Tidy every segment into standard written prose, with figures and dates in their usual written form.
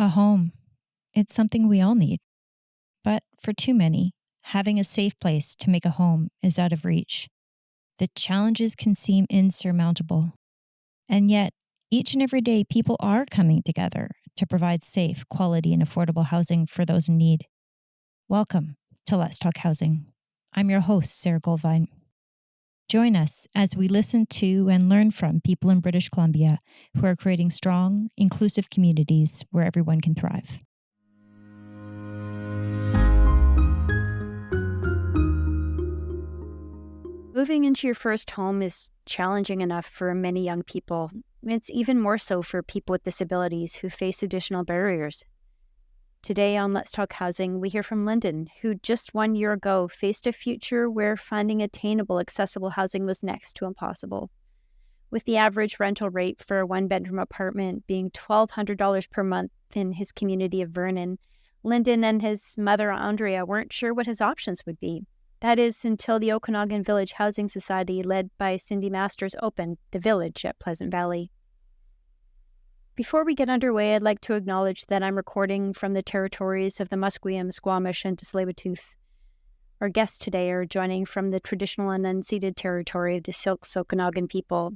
A home. It's something we all need. But for too many, having a safe place to make a home is out of reach. The challenges can seem insurmountable. And yet, each and every day, people are coming together to provide safe, quality, and affordable housing for those in need. Welcome to Let's Talk Housing. I'm your host, Sara Goldvine. Join us as we listen to and learn from people in British Columbia who are creating strong, inclusive communities where everyone can thrive. Moving into your first home is challenging enough for many young people. It's even more so for people with disabilities who face additional barriers. Today on Let's Talk Housing, we hear from Linden, who just 1 year ago faced a future where finding attainable, accessible housing was next to impossible. With the average rental rate for a one-bedroom apartment being $1,200 per month in his community of Vernon, Linden and his mother, Andrea, weren't sure what his options would be. That is, until the Okanagan Village Housing Society, led by Cindy Masters, opened the Village at Pleasant Valley. Before we get underway, I'd like to acknowledge that I'm recording from the territories of the Musqueam, Squamish, and Tsleil-Waututh. Our guests today are joining from the traditional and unceded territory of the Silks Okanagan people.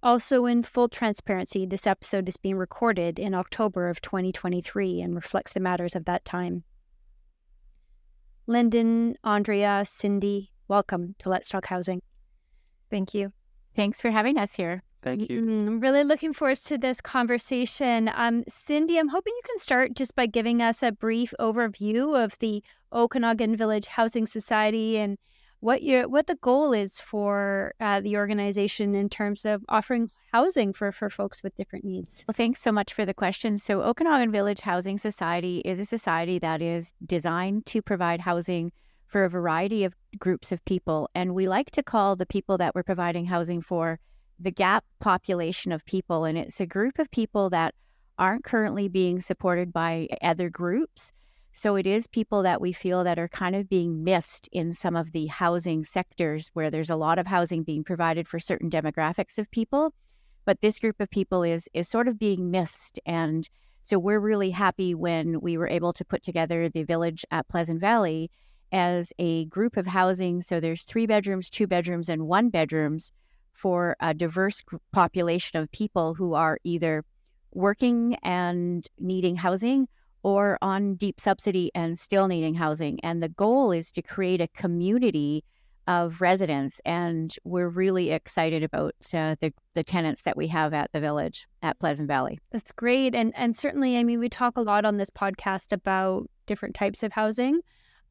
Also, in full transparency, this episode is being recorded in October of 2023 and reflects the matters of that time. Linden, Andrea, Cindy, welcome to Let's Talk Housing. Thank you. Thanks for having us here. Thank you. I'm really looking forward to this conversation. Cindy, I'm hoping you can start just by giving us a brief overview of the Okanagan Village Housing Society and what the goal is for the organization in terms of offering housing for folks with different needs. Well, thanks so much for the question. So Okanagan Village Housing Society is a society that is designed to provide housing for a variety of groups of people. And we like to call the people that we're providing housing for the gap population of people. And it's a group of people that aren't currently being supported by other groups. So it is people that we feel that are kind of being missed in some of the housing sectors where there's a lot of housing being provided for certain demographics of people. But this group of people is sort of being missed. And so we're really happy when we were able to put together the Village at Pleasant Valley as a group of housing. So there's 3 bedrooms, 2 bedrooms, and 1 bedrooms for a diverse population of people who are either working and needing housing or on deep subsidy and still needing housing. And the goal is to create a community of residents. And we're really excited about the tenants that we have at the Village at Pleasant Valley. That's great. And certainly, I mean, we talk a lot on this podcast about different types of housing.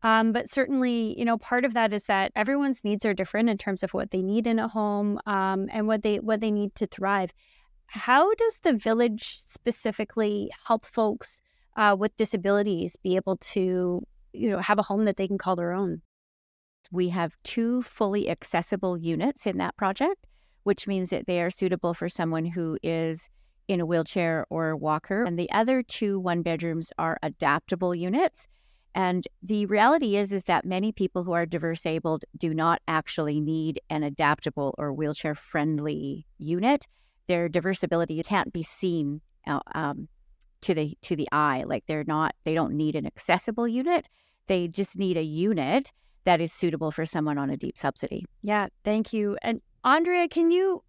But certainly, part of that is that everyone's needs are different in terms of what they need in a home and what they need to thrive. How does the Village specifically help folks with disabilities be able to, have a home that they can call their own? We have 2 fully accessible units in that project, which means that they are suitable for someone who is in a wheelchair or a walker. And the other 2 one-bedrooms are adaptable units. And the reality is that many people who are diverse-abled do not actually need an adaptable or wheelchair-friendly unit. Their diverse ability can't be seen to the eye. Like they don't need an accessible unit. They just need a unit that is suitable for someone on a deep subsidy. Yeah, thank you. And Andrea, can you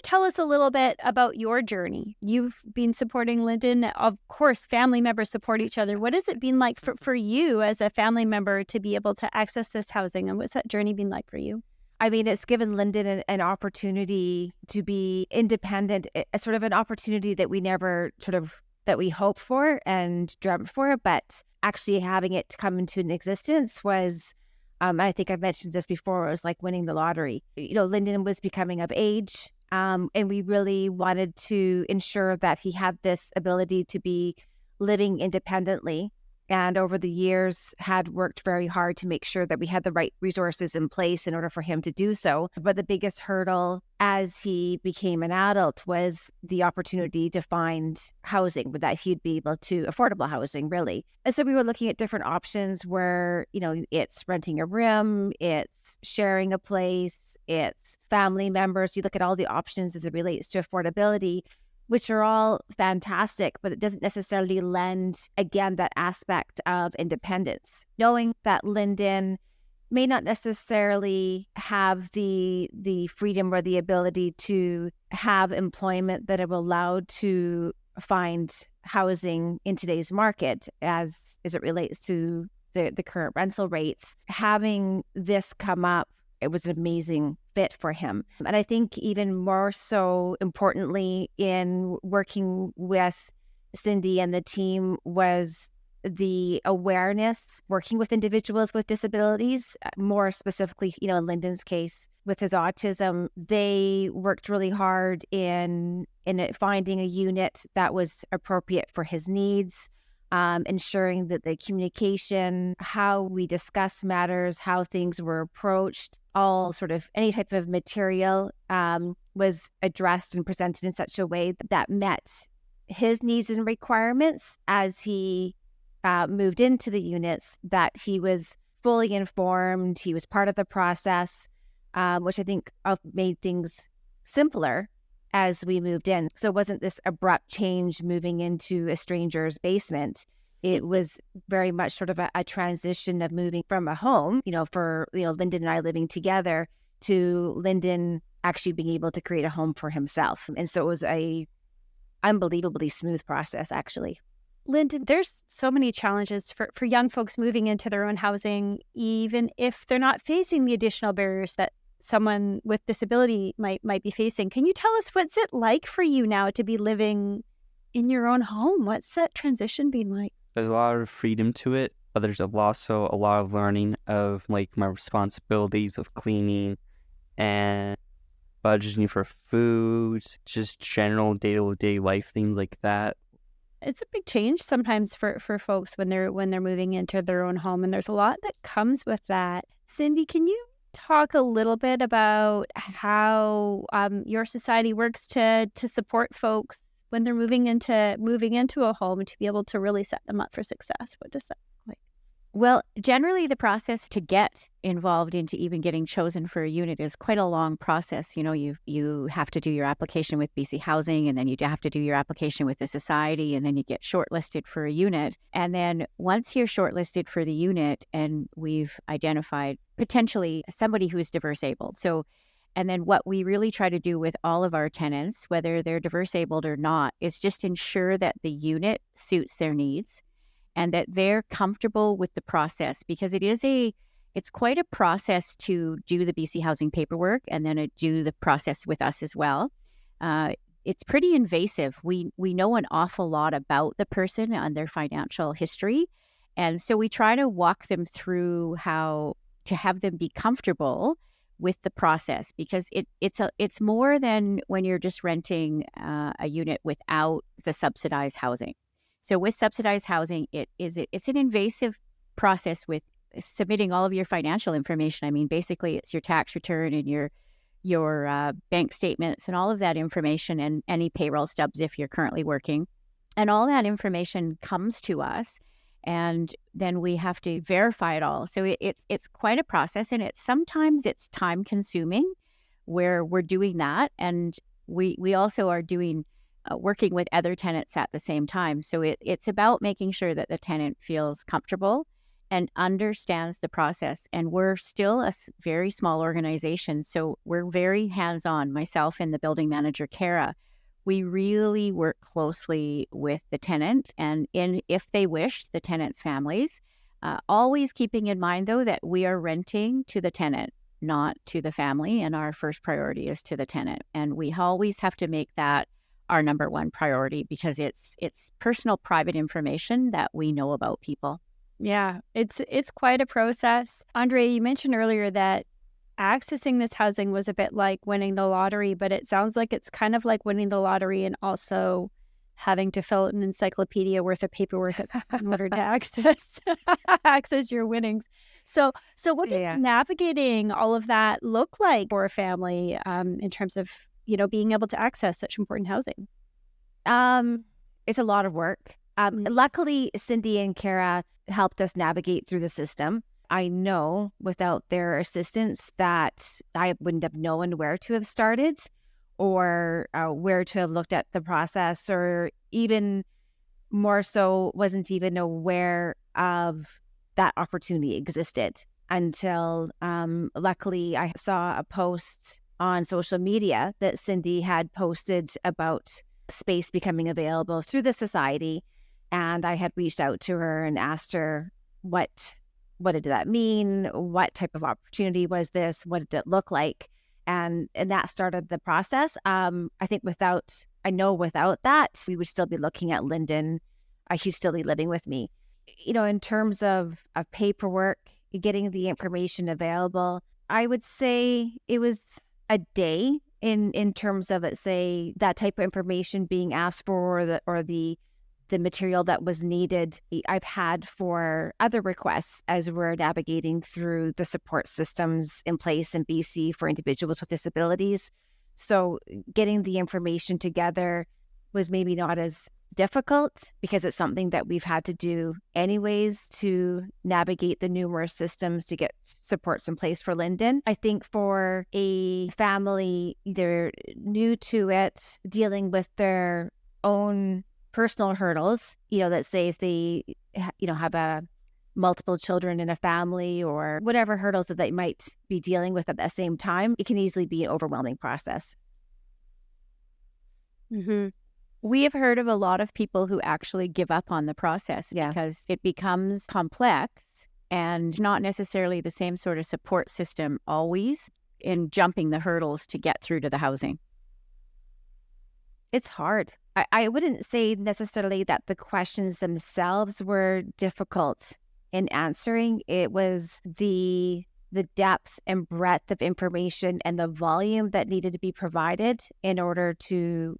tell us a little bit about your journey? You've been supporting Linden. Of course, family members support each other. What has it been like for you as a family member to be able to access this housing? And what's that journey been like for you? I mean, it's given Linden an opportunity to be independent, a sort of an opportunity that we never that we hoped for and dreamt for, but actually having it come into an existence was, I think I've mentioned this before, it was like winning the lottery. Linden was becoming of age, and we really wanted to ensure that he had this ability to be living independently. And over the years had worked very hard to make sure that we had the right resources in place in order for him to do so. But the biggest hurdle as he became an adult was the opportunity to find housing, that he'd be able to, affordable housing, really. And so we were looking at different options where, it's renting a room, it's sharing a place, it's family members. You look at all the options as it relates to affordability. which are all fantastic, but it doesn't necessarily lend, again, that aspect of independence. Knowing that Linden may not necessarily have the freedom or the ability to have employment that are allowed to find housing in today's market as it relates to the current rental rates. Having this come up, it was an amazing fit for him. And I think even more so importantly in working with Cindy and the team was the awareness, working with individuals with disabilities, more specifically, in Linden's case, with his autism, they worked really hard in finding a unit that was appropriate for his needs, ensuring that the communication, how we discuss matters, how things were approached, all sort of any type of material was addressed and presented in such a way that met his needs and requirements as he moved into the units, that he was fully informed, he was part of the process, which I think made things simpler as we moved in. So it wasn't this abrupt change moving into a stranger's basement. It was very much sort of a transition of moving from a home, for, Linden and I living together, to Linden actually being able to create a home for himself. And so it was a unbelievably smooth process, actually. Linden, there's so many challenges for young folks moving into their own housing, even if they're not facing the additional barriers that someone with disability might be facing. Can you tell us what's it like for you now to be living in your own home? What's that transition been like? There's a lot of freedom to it, but there's also a lot of learning of my responsibilities of cleaning and budgeting for food, just general day-to-day life things like that. It's a big change sometimes for folks when they're moving into their own home, and there's a lot that comes with that. Cindy, can you talk a little bit about how your society works to support folks when they're moving into a home to be able to really set them up for success? What does that look like? Well, generally the process to get involved into even getting chosen for a unit is quite a long process. You have to do your application with BC Housing, and then you have to do your application with the society, and then you get shortlisted for a unit. And then once you're shortlisted for the unit and we've identified potentially somebody who is diverse abled. And then what we really try to do with all of our tenants, whether they're diverse abled or not, is just ensure that the unit suits their needs and that they're comfortable with the process, because it's quite a process to do the BC Housing paperwork and then do the process with us as well. It's pretty invasive. We know an awful lot about the person and their financial history. And so we try to walk them through how to have them be comfortable with the process, because it's more than when you're just renting a unit without the subsidized housing. So with subsidized housing, it's an invasive process with submitting all of your financial information. I mean, basically, it's your tax return and your bank statements and all of that information, and any payroll stubs if you're currently working. And all that information comes to us, and then we have to verify it all. So it's quite a process, and sometimes it's time consuming where we're doing that, and we also are doing working with other tenants at the same time. So it's about making sure that the tenant feels comfortable and understands the process. And we're still a very small organization, so we're very hands-on. Myself and the building manager, Sara, we really work closely with the tenant and if they wish, the tenant's families, always keeping in mind, though, that we are renting to the tenant, not to the family, and our first priority is to the tenant. And we always have to make that our number one priority, because it's personal, private information that we know about people. Yeah, it's quite a process. Andrea, you mentioned earlier that accessing this housing was a bit like winning the lottery, but it sounds like it's kind of like winning the lottery and also having to fill out an encyclopedia worth of paperwork in order to access your winnings. So what does navigating all of that look like for a family in terms of being able to access such important housing? It's a lot of work. Luckily, Cindy and Sara helped us navigate through the system. I know without their assistance that I wouldn't have known where to have started or where to have looked at the process, or even more so, wasn't even aware of that opportunity existed until luckily I saw a post on social media that Cindy had posted about space becoming available through the society. And I had reached out to her and asked her what did that mean? What type of opportunity was this? What did it look like? And that started the process. I think without that, we would still be looking at Linden. She'd still be living with me. In terms of paperwork, getting the information available, I would say it was a day in terms of, let's say, that type of information being asked for, or the material that was needed. I've had for other requests as we're navigating through the support systems in place in BC for individuals with disabilities. So getting the information together was maybe not as difficult because it's something that we've had to do anyways to navigate the numerous systems to get supports in place for Linden. I think for a family either new to it, dealing with their own personal hurdles, let's say if they, have multiple children in a family or whatever hurdles that they might be dealing with at the same time, it can easily be an overwhelming process. Mm-hmm. We have heard of a lot of people who actually give up on the process because it becomes complex and not necessarily the same sort of support system always in jumping the hurdles to get through to the housing. It's hard. I wouldn't say necessarily that the questions themselves were difficult in answering. It was the depth and breadth of information and the volume that needed to be provided in order to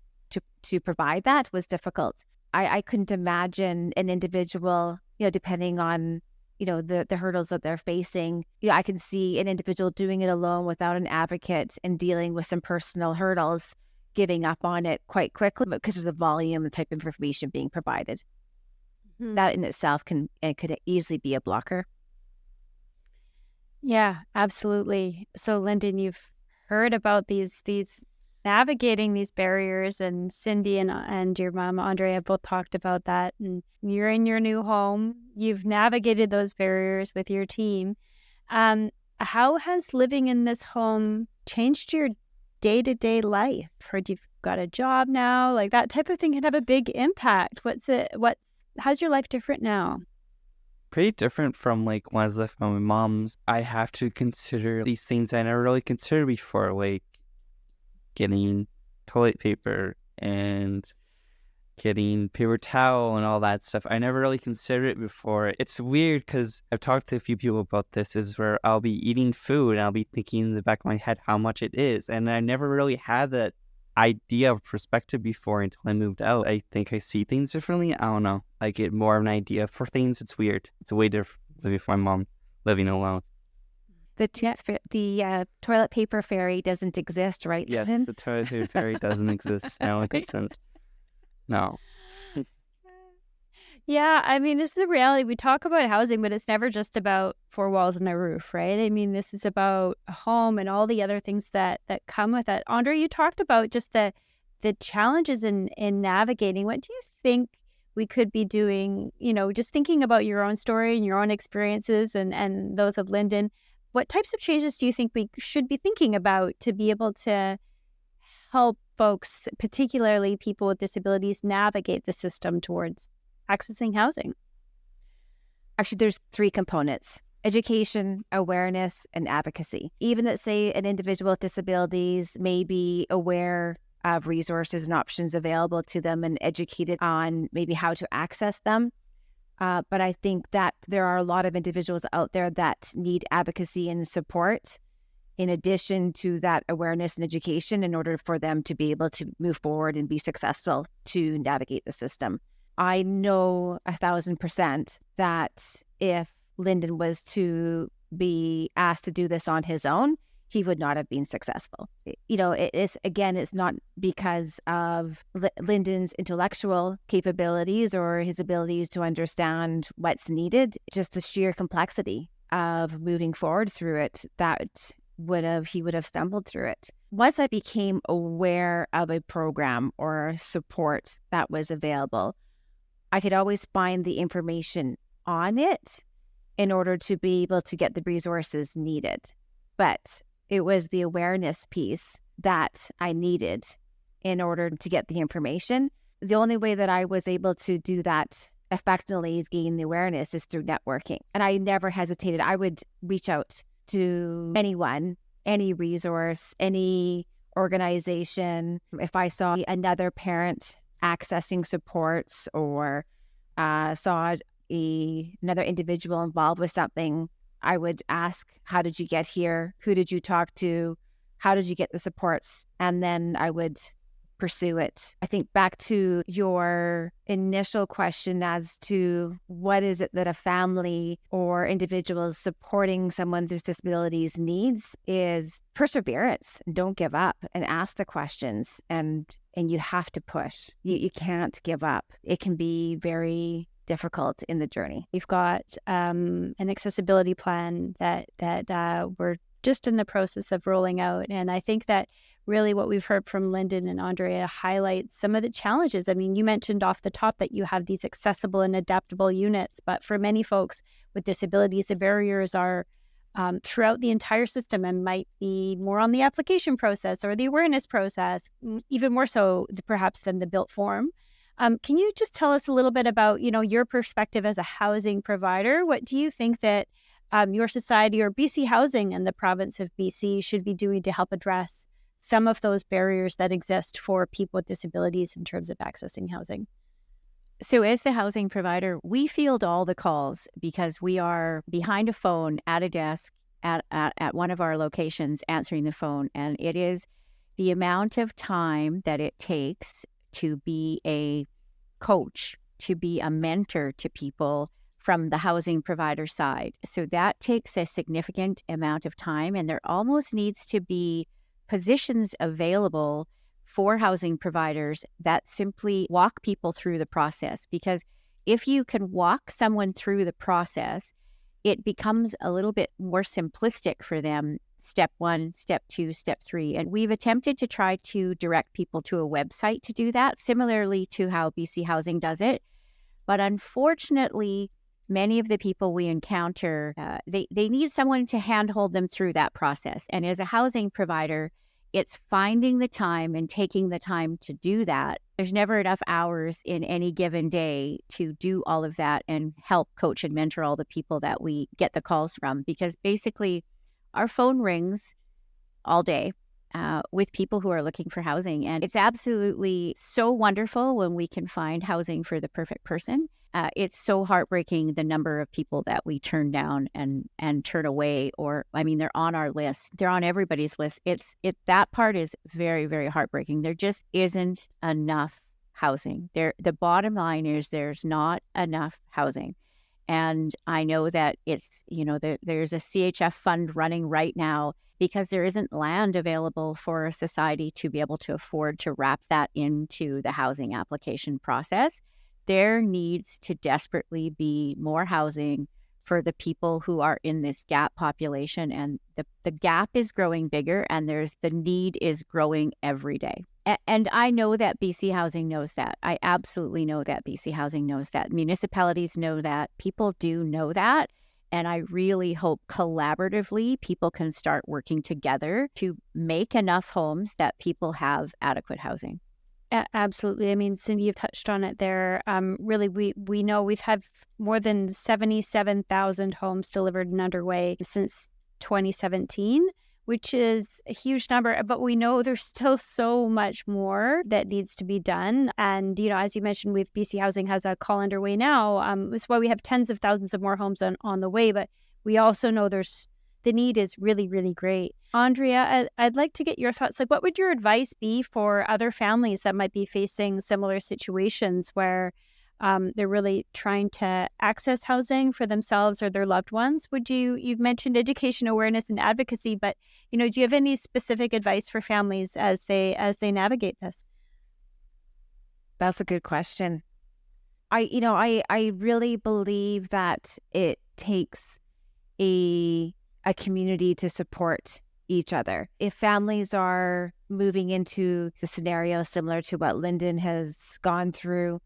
provide that was difficult. I couldn't imagine an individual, depending on, the hurdles that they're facing. I can see an individual doing it alone without an advocate and dealing with some personal hurdles, giving up on it quite quickly because of the volume, the type of information being provided. Mm-hmm. That in itself could easily be a blocker. Yeah, absolutely. So, Linden, you've heard about these navigating these barriers, and Cindy and your mom, Andrea, both talked about that. And you're in your new home. You've navigated those barriers with your team. How has living in this home changed your day-to-day life? Heard you've got a job now, like that type of thing can have a big impact. How's your life different now? Pretty different from like when I was living with my mom's. I have to consider these things I never really considered before, like getting toilet paper and getting paper towel and all that stuff. I never really considered it before. It's weird because I've talked to a few people about this, is where I'll be eating food and I'll be thinking in the back of my head how much it is. And I never really had that idea of perspective before until I moved out. I think I see things differently. I don't know. I get more of an idea for things. It's weird. It's way different living with my mom, living alone. The toilet paper fairy doesn't exist, right? Yes, the toilet paper fairy doesn't exist now. It doesn't. No. Yeah, I mean, this is the reality. We talk about housing, but it's never just about four walls and a roof, right? I mean, this is about a home and all the other things that come with it. Andrea, you talked about just the challenges in navigating. What do you think we could be doing, just thinking about your own story and your own experiences and those of Linden? What types of changes do you think we should be thinking about to be able to help folks, particularly people with disabilities, navigate the system towards accessing housing? Actually, there's 3 components: education, awareness, and advocacy. Even that, say, an individual with disabilities may be aware of resources and options available to them and educated on maybe how to access them. But I think that there are a lot of individuals out there that need advocacy and support in addition to that awareness and education in order for them to be able to move forward and be successful to navigate the system. I know 1,000% that if Linden was to be asked to do this on his own, he would not have been successful. It's not because of Linden's intellectual capabilities or his abilities to understand what's needed, just the sheer complexity of moving forward through it that he would have stumbled through it. Once I became aware of a program or support that was available, I could always find the information on it in order to be able to get the resources needed. But it was the awareness piece that I needed in order to get the information. The only way that I was able to do that effectively is gain the awareness is through networking. And I never hesitated. I would reach out to anyone, any resource, any organization. If I saw another parent accessing supports or saw another individual involved with something, I would ask, how did you get here? Who did you talk to? How did you get the supports? And then I would pursue it. I think back to your initial question as to what is it that a family or individuals supporting someone with disabilities needs is perseverance. Don't give up and ask the questions, and you have to push. You can't give up. It can be very difficult in the journey. We've got an accessibility plan that we're just in the process of rolling out. And I think that really what we've heard from Linden and Andrea highlights some of the challenges. I mean, you mentioned off the top that you have these accessible and adaptable units, but for many folks with disabilities, the barriers are throughout the entire system and might be more on the application process or the awareness process, even more so perhaps than the built form. Can you just tell us a little bit about, your perspective as a housing provider? What do you think that your society or BC Housing and the province of BC should be doing to help address some of those barriers that exist for people with disabilities in terms of accessing housing? So as the housing provider, we field all the calls because we are behind a phone at a desk at one of our locations answering the phone. And it is the amount of time that it takes to be a coach, to be a mentor to people from the housing provider side. So that takes a significant amount of time, and there almost needs to be positions available for housing providers that simply walk people through the process. Because if you can walk someone through the process, it becomes a little bit more simplistic for them. Step 1, step 2, step 3. And we've attempted to try to direct people to a website to do that, similarly to how BC Housing does it. But unfortunately, many of the people we encounter, they need someone to handhold them through that process. And as a housing provider, it's finding the time and taking the time to do that. There's never enough hours in any given day to do all of that and help coach and mentor all the people that we get the calls from. Because basically, our phone rings all day with people who are looking for housing. And it's absolutely so wonderful when we can find housing for the perfect person. It's so heartbreaking, the number of people that we turn down and turn away, or, I mean, they're on our list. They're on everybody's list. That part is very, very heartbreaking. There just isn't enough housing. The bottom line is there's not enough housing. And I know that it's, there's a CHF fund running right now because there isn't land available for a society to be able to afford to wrap that into the housing application process. There needs to desperately be more housing for the people who are in this gap population. And the gap is growing bigger, and the need is growing every day. And I know that BC Housing knows that. I absolutely know that BC Housing knows that. Municipalities know that. People do know that. And I really hope collaboratively people can start working together to make enough homes that people have adequate housing. Absolutely. I mean, Cindy, you've touched on it there. Really, we know we've had more than 77,000 homes delivered and underway since 2017, which is a huge number. But we know there's still so much more that needs to be done. And, as you mentioned, BC Housing has a call underway now. That's why we have tens of thousands of more homes on the way. But we also know the need is really, really great. Andrea, I'd like to get your thoughts. Like, what would your advice be for other families that might be facing similar situations where they're really trying to access housing for themselves or their loved ones? You've mentioned education, awareness, and advocacy, but, do you have any specific advice for families as they navigate this? That's a good question. I really believe that it takes a community to support each other. If families are moving into a scenario similar to what Linden has gone through,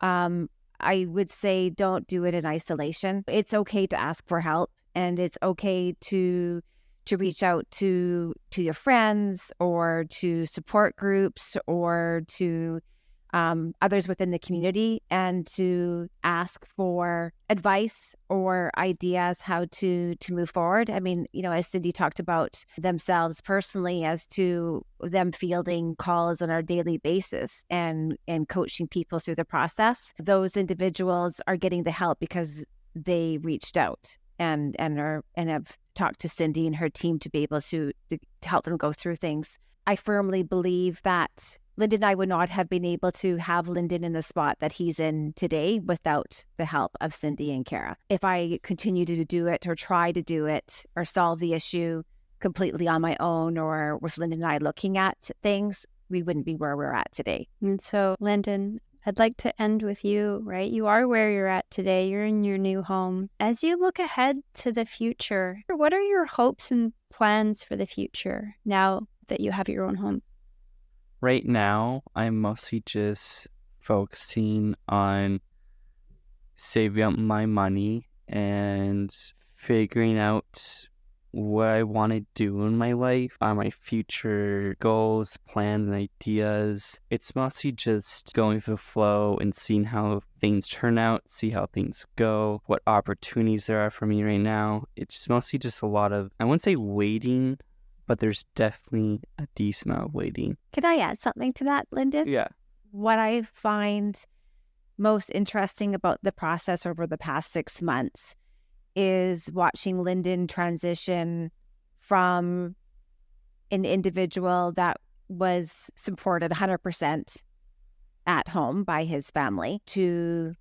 I would say don't do it in isolation. It's okay to ask for help, and it's okay to reach out to your friends or to support groups or to others within the community, and to ask for advice or ideas how to move forward. I mean, as Cindy talked about themselves personally, as to them fielding calls on a daily basis and coaching people through the process, those individuals are getting the help because they reached out and have talked to Cindy and her team to be able to help them go through things. I firmly believe that Linden and I would not have been able to have Linden in the spot that he's in today without the help of Cindy and Kara. If I continue to do it or try to do it or solve the issue completely on my own, or with Linden and I looking at things, we wouldn't be where we're at today. And so, Linden, I'd like to end with you, right? You are where you're at today. You're in your new home. As you look ahead to the future, what are your hopes and plans for the future now that you have your own home? Right now, I'm mostly just focusing on saving up my money and figuring out what I want to do in my life, my future goals, plans, and ideas. It's mostly just going with the flow and seeing how things turn out, see how things go, what opportunities there are for me right now. It's mostly just a lot of, I wouldn't say waiting, but there's definitely a decent amount of waiting. Can I add something to that, Linden? Yeah. What I find most interesting about the process over the past 6 months is watching Linden transition from an individual that was supported 100% at home by his family to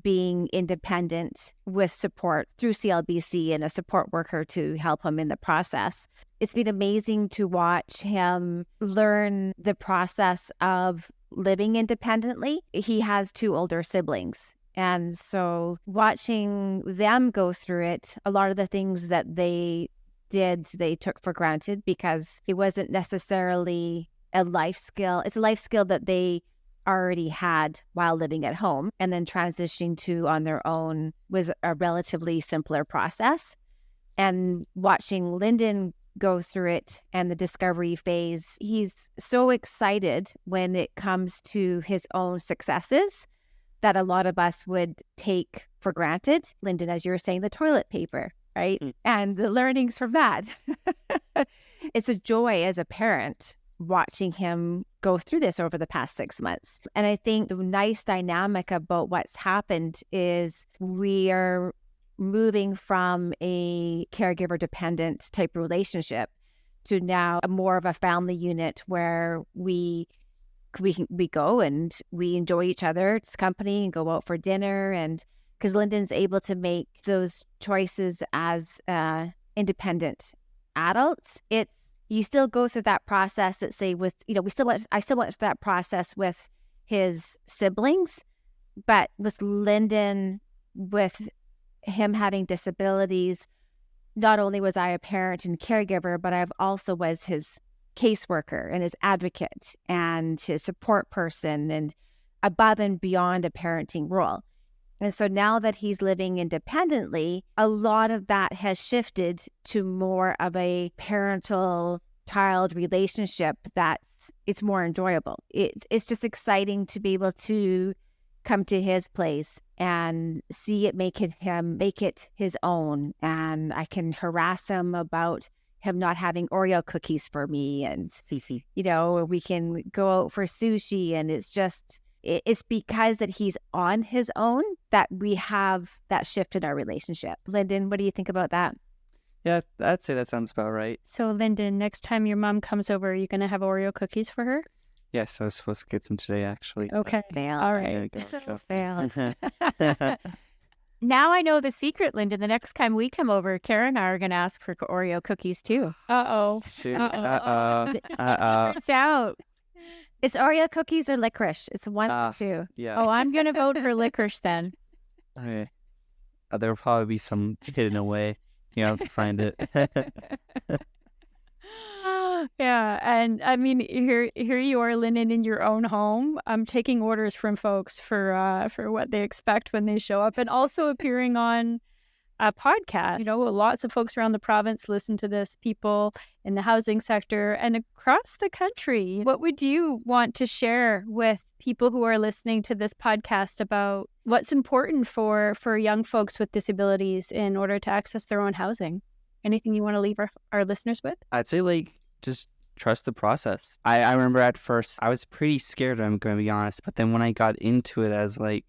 being independent with support through CLBC and a support worker to help him in the process. It's been amazing to watch him learn the process of living independently. He has 2 older siblings. And so watching them go through it, a lot of the things that they did, they took for granted because it wasn't necessarily a life skill. It's a life skill that they already had while living at home, and then transitioning to on their own was a relatively simpler process. And watching Linden go through it and the discovery phase, he's so excited when it comes to his own successes that a lot of us would take for granted. Linden, as you were saying, the toilet paper, right? And the learnings from that. It's a joy as a parent watching him go through this over the past 6 months. And I think the nice dynamic about what's happened is we are moving from a caregiver dependent type relationship to now a more of a family unit where we go and we enjoy each other's company and go out for dinner. And because Linden's able to make those choices as independent adults, you still go through that process that say with, I still went through that process with his siblings, but with Linden, with him having disabilities, not only was I a parent and caregiver, but I've also was his caseworker and his advocate and his support person and above and beyond a parenting role. And so now that he's living independently, a lot of that has shifted to more of a parental child relationship it's more enjoyable. It's just exciting to be able to come to his place and see it make it his own. And I can harass him about him not having Oreo cookies for me, and we can go out for sushi, and it's because that he's on his own that we have that shift in our relationship. Linden, what do you think about that? Yeah, I'd say that sounds about right. So, Linden, next time your mom comes over, are you going to have Oreo cookies for her? Yes, I was supposed to get some today, actually. Okay. Fail. All right. Fail. Now I know the secret, Linden. The next time we come over, Kara and I are going to ask for Oreo cookies too. Uh-oh. It's out. It's Oreo cookies or licorice. It's one or two. Yeah. Oh, I'm going to vote for licorice then. Okay. There'll probably be some hidden away. You have to find it. Yeah, and I mean, here you are, Linden, in your own home. I'm taking orders from folks for what they expect when they show up, and also appearing on a podcast. You know, lots of folks around the province listen to this, people in the housing sector and across the country. What would you want to share with people who are listening to this podcast about what's important for young folks with disabilities in order to access their own housing? Anything you want to leave our listeners with? I'd say just trust the process. I remember at first I was pretty scared, I'm going to be honest, but then when I got into it, I was like,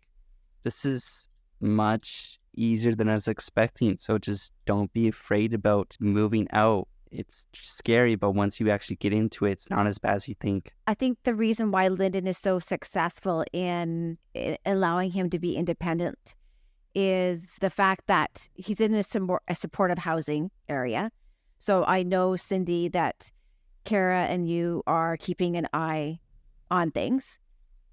this is much easier than I was expecting. So just don't be afraid about moving out. It's scary, but once you actually get into it, it's not as bad as you think. I think the reason why Linden is so successful in allowing him to be independent is the fact that he's in a supportive housing area. So I know, Cindy, that Kara and you are keeping an eye on things.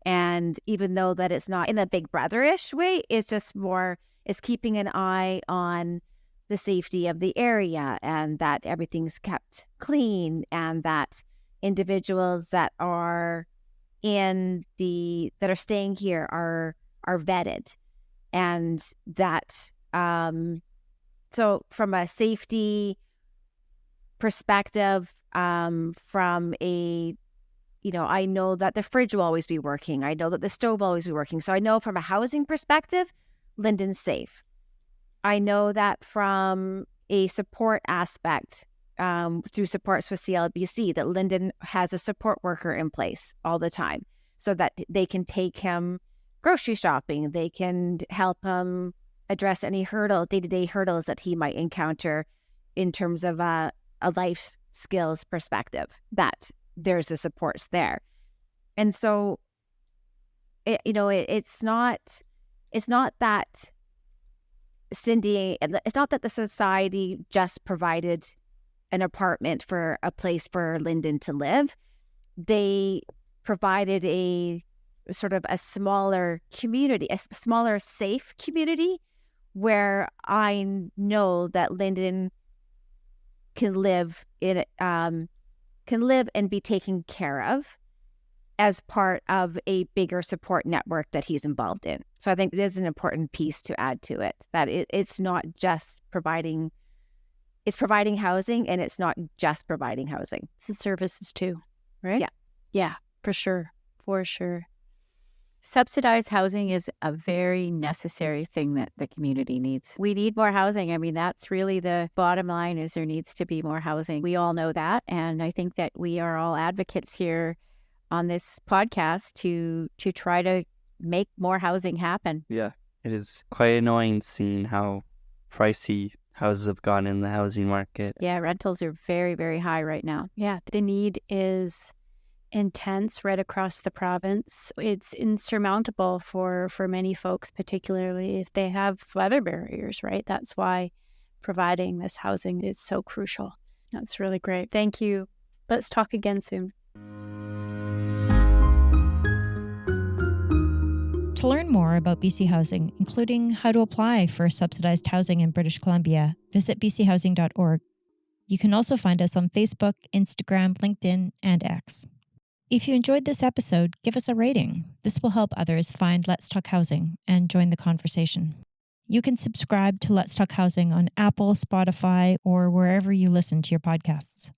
And even though that it's not in a big brother-ish way, it's just more, it's keeping an eye on the safety of the area and that everything's kept clean and that individuals that are staying here are vetted. And that, so from a safety perspective, from a, I know that the fridge will always be working. I know that the stove will always be working. So I know from a housing perspective, Linden's safe. I know that from a support aspect, through supports with CLBC, that Linden has a support worker in place all the time so that they can take him grocery shopping. They can help him address any day-to-day hurdles that he might encounter in terms of a life skills perspective, that there's the supports there. And so, it's not that Cindy, it's not that the society just provided an apartment for a place for Linden to live. They provided a sort of a smaller community, a smaller safe community where I know that Linden can live and be taken care of as part of a bigger support network that he's involved in. So I think there's an important piece to add to it, that it's not just providing, it's providing housing, and it's not just providing housing. It's the services too, right? Yeah. Yeah, for sure. For sure. Subsidized housing is a very necessary thing that the community needs. We need more housing. I mean, that's really the bottom line, is there needs to be more housing. We all know that. And I think that we are all advocates here on this podcast to try to make more housing happen. Yeah, it is quite annoying seeing how pricey houses have gotten in the housing market. Yeah, rentals are very, very high right now. Yeah, the need is intense right across the province. It's insurmountable for many folks, particularly if they have weather barriers, right? That's why providing this housing is so crucial. That's really great. Thank you. Let's talk again soon. To learn more about BC Housing, including how to apply for subsidized housing in British Columbia, visit bchousing.org. You can also find us on Facebook, Instagram, LinkedIn, and X. If you enjoyed this episode, give us a rating. This will help others find Let's Talk Housing and join the conversation. You can subscribe to Let's Talk Housing on Apple, Spotify, or wherever you listen to your podcasts.